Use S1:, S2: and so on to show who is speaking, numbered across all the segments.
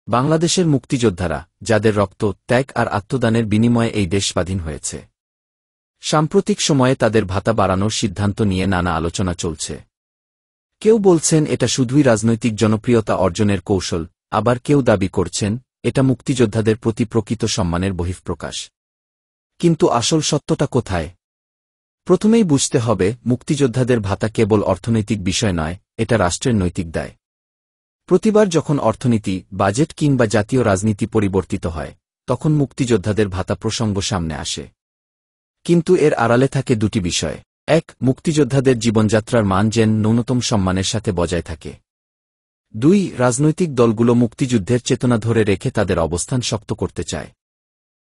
S1: বাংলাদেশের মুক্তিযোদ্ধারা, যাদের রক্ত, ত্যাগ আর আত্মদানের বিনিময়ে এই দেশ স্বাধীন হয়েছে। সাম্প্রতিক সময়ে তাদের ভাতা বাড়ানোর সিদ্ধান্ত নিয়ে নানা আলোচনা চলছে। কেউ বলছেন এটা শুধুই রাজনৈতিক জনপ্রিয়তা অর্জনের কৌশল, আবার কেউ দাবি করছেন এটা মুক্তিযোদ্ধাদের প্রতি প্রকৃত সম্মানের বহিঃপ্রকাশ। কিন্তু আসল সত্যটা কোথায়? প্রথমেই বুঝতে হবে, মুক্তিযোদ্ধাদের ভাতা কেবল অর্থনৈতিক বিষয় নয়, এটা রাষ্ট্রের নৈতিক দায়। প্রতিবার যখন অর্থনীতি, বাজেট কিংবা জাতীয় রাজনীতি পরিবর্তিত হয়, তখন মুক্তিযোদ্ধাদের ভাতা প্রসঙ্গ সামনে আসে। কিন্তু এর আড়ালে থাকে দুটি বিষয়। এক, মুক্তিযোদ্ধাদের জীবনযাত্রার মান যেন ন্যূনতম সম্মানের সাথে বজায় থাকে। দুই, রাজনৈতিক দলগুলো মুক্তিযুদ্ধের চেতনা ধরে রেখে তাদের অবস্থান শক্ত করতে চায়।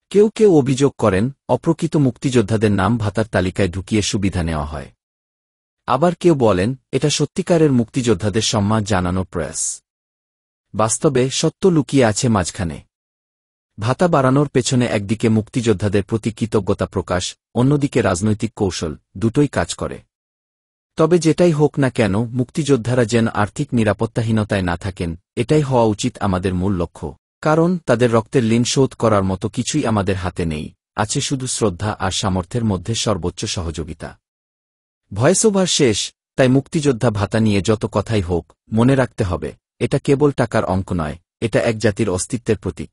S1: কেউ কেউ অভিযোগ করেন, অপ্রকৃত মুক্তিযোদ্ধাদের নাম ভাতার তালিকায় ঢুকিয়ে সুবিধা নেওয়া হয়। আবার কেউ বলেন, এটা সত্যিকারের মুক্তিযোদ্ধাদের সম্মান জানানোর প্রয়াস। বাস্তবে সত্য লুকিয়ে আছে মাঝখানে। ভাতা বাড়ানোর পেছনে একদিকে মুক্তিযোদ্ধাদের প্রতি কৃতজ্ঞতা প্রকাশ, অন্যদিকে রাজনৈতিক কৌশল, দুটোই কাজ করে। তবে যেটাই হোক না কেন, মুক্তিযোদ্ধারা যেন আর্থিক নিরাপত্তাহীনতায় না থাকেন, এটাই হওয়া উচিত আমাদের মূল লক্ষ্য। কারণ তাদের রক্তের ঋণ শোধ করার মতো কিছুই আমাদের হাতে নেই, আছে শুধু শ্রদ্ধা আর সামর্থ্যের মধ্যে সর্বোচ্চ সহযোগিতা। ভয়েসওভার শেষ। তাই মুক্তিযোদ্ধা ভাতা নিয়ে যত কথাই হোক, মনে রাখতে হবে, এটা কেবল টাকার অঙ্ক নয়, এটা এক জাতির অস্তিত্বের প্রতীক।